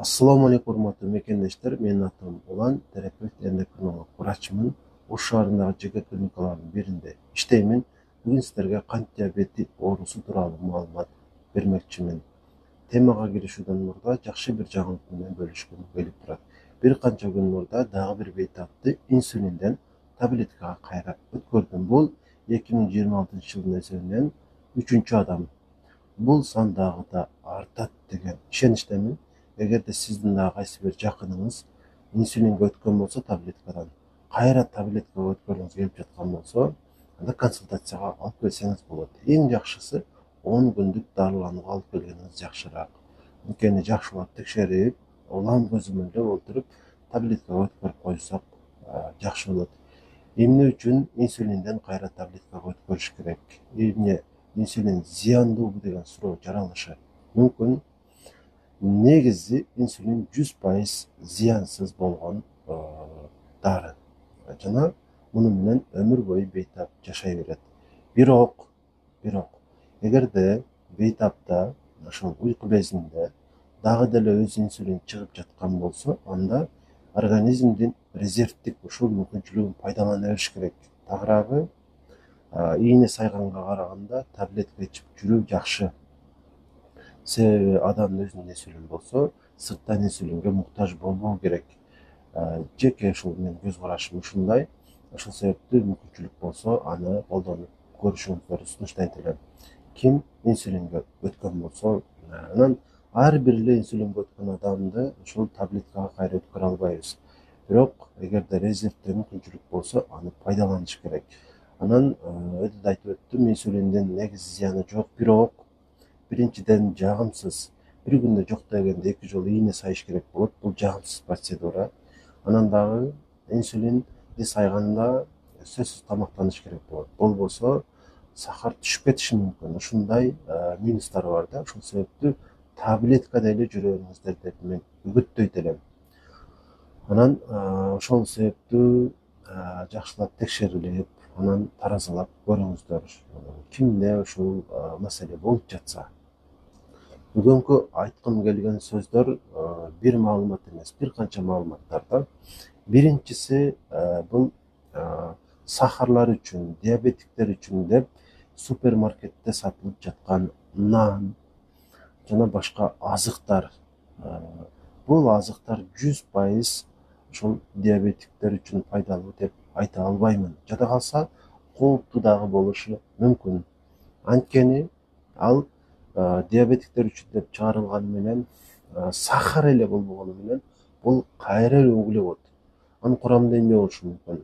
Assalamu alaikum урматтуу мекендештер. Менин атым Улан, терапевт, эндокринолог, врачмын. Ош шаарындагы жеке клиникалардын биринде иштеймин. Бүгүн сиздерге кант диабети оорусу тууралуу маалымат бермекчимин. Темага киришүүдөн мурда жакшы бир жаңылык менен бөлүшкүм келип турат. Бир канча күн мурда дагы бир бейтапты инсулинден таблеткага кайра өткөрдүм. Бул 2026-жылдын эсебинен 3-чү адам. Бул сан дагы да артат деген ишеничтемин. Эгерде сиздин дагы кайсы бир жакыныңыз инсулинге өткөн болсо, таблеткадан кайра таблеткага өткөргүңүз келип жаткан болсо, анда консультацияга алып келсеңиз болот. Эң жакшысы 10 күндүк дарыланууга алып келгениңиз жакшыраак. Анткени жакшылап текшерип, улам көзөмөлдөп отуруп, таблеткага өткөрүп койсок жакшы болот. Эмне үчүн инсулинден кайра таблеткага өткөрүш керек? Эмне инсулин зыяндуубу деген суроо жаралышы мүмкүн. Негизи инсулин 100% зыянсыз болгон дары. Жана муну менен өмүр бою бейтап жашай берет. Бирок эгерде бейтапта ошол уйку безинде дагы деле өз инсулин чыгып жаткан болсо, анда организмдин резервдик ушул мүмкүнчүлүгүн пайдалана бериш керек. Тагыраагы ийне сайганга караганда таблетка ичип жүрүү жакшы. Себеби адамдын өзүнүн инсулини болсо, сырттан инсулинге муктаж болбоо керек. Жеке ушул менин көз карашым ушундай. Ошол себептүү мүмкүнчүлүк болсо, аны колдонуп көрүшүңүздөрдү сунуштайт элем. Ким инсулинге өткөн болсо, анан ар бир эле инсулинге өткөн адамды ушул таблеткага кайра өткөрө албайбыз. Бирок эгерде резервде мүмкүнчүлүк болсо, аны пайдаланыш керек. Анан өтө айтып өттүм, инсулиндин негизи зыяны жок, бирок биринчиден жагымсыз. Бир күндө жок дегенде 2 жолу ийне сайыш керек болот. Бул жагымсыз процедура. Анан дагы инсулинди сайганда сөзсүз тамактаныш керек болот. Болбосо сахар түшүп кетиши мүмкүн. Ушундай минустары бар да. Ошол себептүү таблетка деле жүрөңүздөр деп мен үгүттөйт элем. Анан ошол себептүү жакшылап текшерилип, анан таразалап көрүңүздөр. Кимде ушул маселе болуп жатса. Бүгүнкү айткым келген сөздөр бир маалымат эмес, бир канча маалыматтар да. Биринчиси бул сахарлар үчүн, диабетиктер үчүн деп супермаркетте сатылып жаткан нан жана башка азыктар. Бул азыктар 100% ошол диабетиктер үчүн пайдалуу деп айта албаймын. Жада калса кооптуу дагы болушу мүмкүн. Анткени ал диабетиктер үчүн деп чыгарылганы менен сахар эле болбогону менен бул кайра эле углевод. Анын курамында эмне болушу мүмкүн?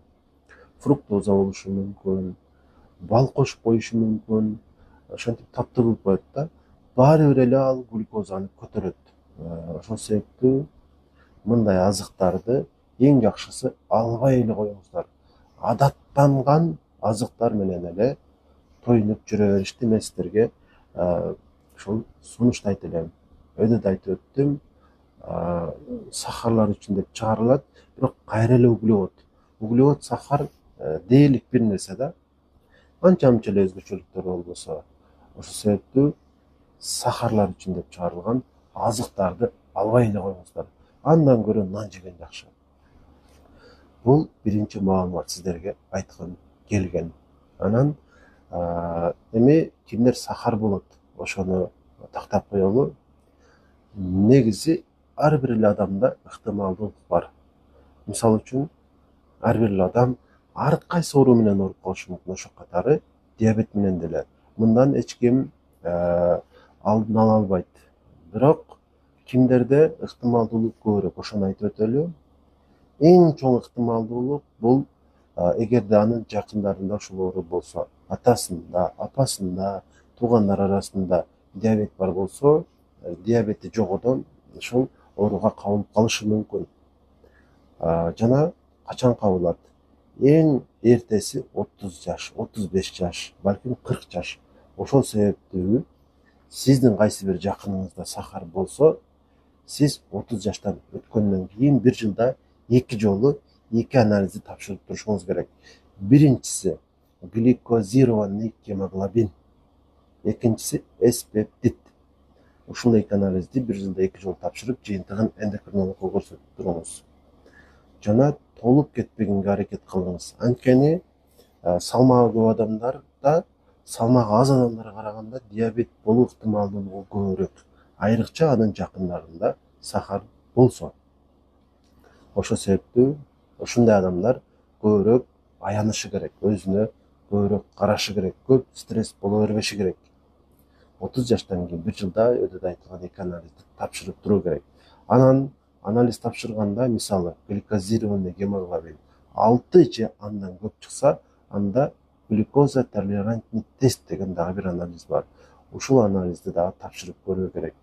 Фруктоза болушу мүмкүн, бал кошуп коюшу мүмкүн. Ошентип таптырылып коет да. Баары бир эле ал глюкозаны көтөрөт. Ошол себептүү мындай азыктарды эң жакшысы албай эле коюңуздар. Адаттанган азыктар менен эле тоюнуп жүрө беришти мен сиздерге ошол сунуштайт элем. Өйдө да айтып өттүм, сахарлар үчүн деп чыгарылат, бирок кайра эле углевод. Углевод, сахар дээрлик бир нерсе да. Анча эле өзгөчөлүктөр болбосо. Ошол себептүү сахарлар үчүн деп чыгарылган азыктарды албай эле коюңуздар. Андан көрө нан жеген жакшы. Бул биринчи маалымат сиздерге айткым келген. Анан эми кимдер сахар болот, ошону тактап коелу. Негизи ар бир эле адамда ыктымалдуулук бар. Мисалы үчүн, ар бир эле адам ар кайсы оору менен ооруп калышы мүмкүн, ошол катары диабет менен деле. Мындан эч ким алдын ала албайт. Бирок кимдерде ыктымалдуулук көбүрөөк, ошону айтып өтөлү. Эң чоң ыктымалдуулук бул эгерде анын жакындарында ушул оору болсо, атасында, апасында, туугандар арасында диабет бар болсо, диабети жогодон ошол ооруга кабылып калышы мүмкүн. Жана качан кабылат? Эң эртеси 30 жаш, 35 жаш, балким 40 жаш. Ошол себептүү сиздин кайсы бир жакыныңызда сахар болсо, сиз 30 жаштан өткөндөн кийин 1 жылда 2 жолу 2 анализди тапшырып турушуңуз керек. Биринчиси гликозированный гемоглобин, экинчиси S-пептид. Ушул эки анализди бир жылда 2 жолу тапшырып, жыйынтыгын эндокринологко көрсөтүп туруңуз. Жана толуп кетпегенге аракет кылыңыз. Анткени салмагы көп адамдарда салмагы аз адамдарга караганда диабет болуу ыктымалдуулугу көбүрөөк. Айрыкча анын жакындарында сахар болсо. Ошол себептүү ушундай адамдар көбүрөөк аянышы керек, өзүнө көбүрөөк карашы керек, көп стресс боло бербеши керек. 30 жаштан кийин бир жылда өтөдө айтылган эки анализди тапшырып туруу керек. Анан анализ тапшырганда, мисалы, гликозированный гемоглобин 6 же андан көп чыкса, анда глюкоза толерантный тест деген дагы бир анализ бар. Ушул анализди дагы тапшырып көрүү керек.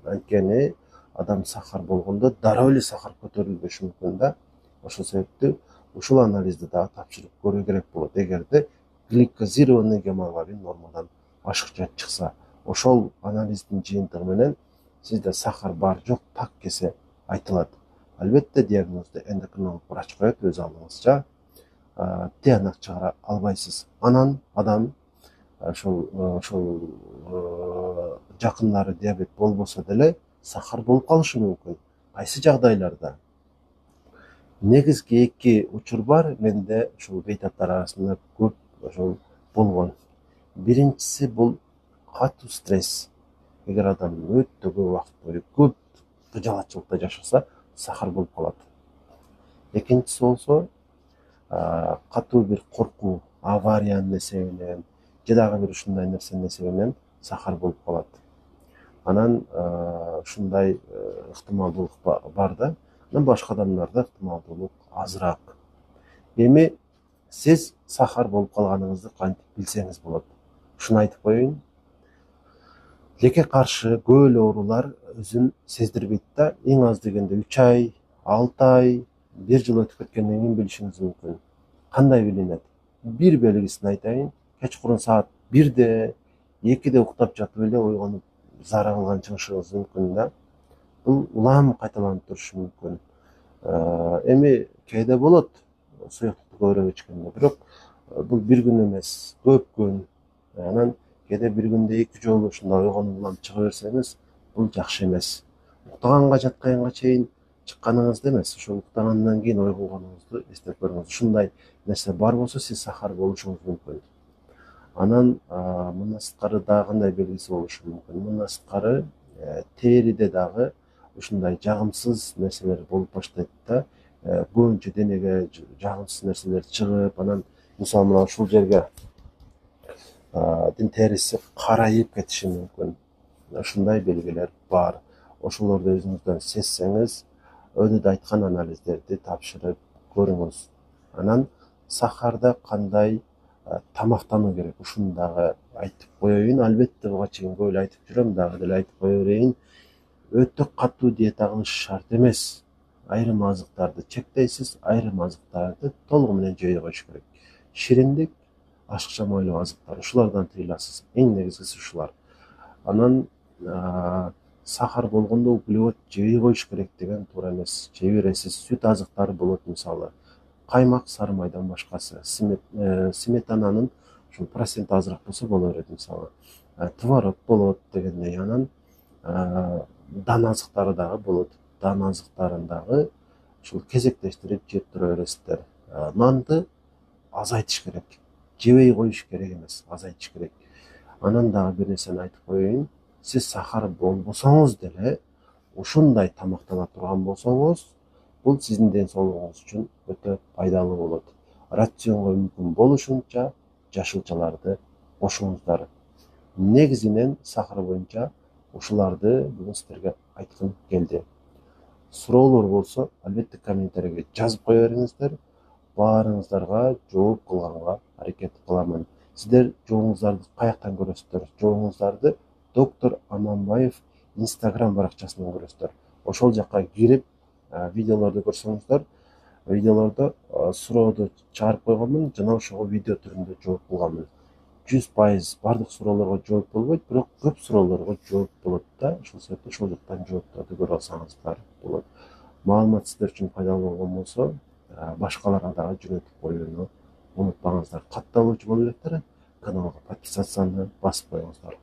Анткени адам сахар болгондо дароо эле сахар көтөрүлбөшү мүмкүн да. Ошол себептүү ушул анализди дагы тапшырып көрүү керек болот. Эгерде гликозированный гемоглобин нормадан ашыкча чыкса, ошол анализдин жыйынтыгы менен сизде сахар бар жок так кесе айтылат. Албетте диагнозду эндокринолог врач коет өз алдыңызча. Тыянак чыгара албайсыз. Анан адам ошол жакындары диабет болбосо деле сахар болуп калышы мүмкүн. Кайсы жагдайларда? Негизги эки учур бар менде ушул бейтаптар арасында көп ошол болгон. Биринчиси бул катуу стресс. Эгер адам өтө көп убакыт бою көп кыжалатчылыкта жашаса, сахар болуп калат. Экинчиси болсо катуу бир коркуу, авариянын эсебинен же дагы бир ушундай нерсенин эсебинен сахар болуп калат. Анан ушундай ыктымалдуулук бар да. Анан башка адамдарда ыктымалдуулук азыраак. Эми сиз сахар болуп калганыңызды кантип билсеңиз болот? Ушуну айтып коеюн. Лекке каршы көп эле оорулар өзүн сездирбейт да. Эң аз дегенде 3 ай, 6 ай, 1 жыл өтүп кеткенден кийин билишиңиз мүмкүн. Кандай билинет? Бир белгисин айтайын. Кечкурун саат 1-де, 2-де уктап жатып эле ойгонуп зара кылган чыгышыңыз мүмкүн да. Бул улам кайталанып турушу мүмкүн. Эми кээде болот суюктукту көбүрөөк ичкенде, бирок бул бир күн эмес, көп күн. Анан кээде бир күндө 2 жолу ушундай ойгонуп улам чыга берсеңиз, бул жакшы эмес. Уктаганга жатканга чейин чыкканыңызды эмес, ошол уктагандан кийин ойгонгонуңузду эстеп көрүңүз. Ушундай нерсе бар болсо, сиз сахар болушуңуз мүмкүн. Анан мындан сырткары дагы кандай белгиси болушу мүмкүн? Мындан сырткары териде дагы ушундай жагымсыз нерселер болуп баштайт да. Көбүнчө денеге жагымсыз нерселер чыгып, анан мисалы мына ушул жерге териси карайып кетиши мүмкүн. Ушундай белгилер бар. Ошолорду өзүңүздөн сезсеңиз, өтөдө айткан анализдерди тапшырып көрүңүз. Анан сахарда кандай тамактануу керек? Ушуну дагы айтып коеюн. Албетте буга чейин көп эле айтып жүрөм, дагы деле айтып кое берейин. Өтө катуу диета кылыш шарт эмес. Айрым азыктарды чектейсиз, айрым азыктарды толугу менен жөй коюш керек. Шириндик, ашыкча майлуу азыктар, ушулардан тыйыласыз. Эң негизгиси ушулар. Анан сахар болгондо углевод жебей коюш керек деген туура эмес. Жей бересиз. Сүт азыктары болот мисалы. Каймак, сары майдан башкасы. Сметананын ушул проценти азыраак болсо боло берет мисалы. Творог болот дегендей. Анан дан азыктары дагы болот. Дан азыктарын дагы ушул кезектештирип жеп тура бересиздер. Нанды азайтыш керек. Жебей коюш керек эмес, азайтыш керек. Анан дагы бир нерсени айтып коеюн. Сиз сахар болбосоңуз деле, ушундай тамактана турган болсоңуз, бул сиздин ден соолугуңуз үчүн өтө пайдалуу болот. Рационго мүмкүн болушунча жашылчаларды кошуңуздар. Негизинен сахар боюнча ушуларды бүгүн сиздерге айткым келди. Суроолор болсо, албетте комментарийге жазып кое бериңиздер. Баарыңыздарга жооп кылганга аракет кыламын. Сиздер жообуңуздарды каяктан көрөсүздөр? Жообуңуздарды доктор Аманбаев Instagram баракчасынан көрөсүздөр. Ошол жакка кирип видеолорду көрсөңүздөр, видеолордо суроодо чыгарып койгонмун, жана ошого видео түрүндө жооп кылганмын. 100% бардык суроолорго жооп болбойт, бирок көп суроолорго жооп болот да. Ошол себептен ошол жактан жоопторду көрүп алсаңыздар болот. Маалымат сиздер үчүн пайдалуу болгон болсо, башкаларга дагы жөнөтүп коюуну унутпаңыздар. Катталуучу болуп электер, каналга подписаться басып коюңуздар.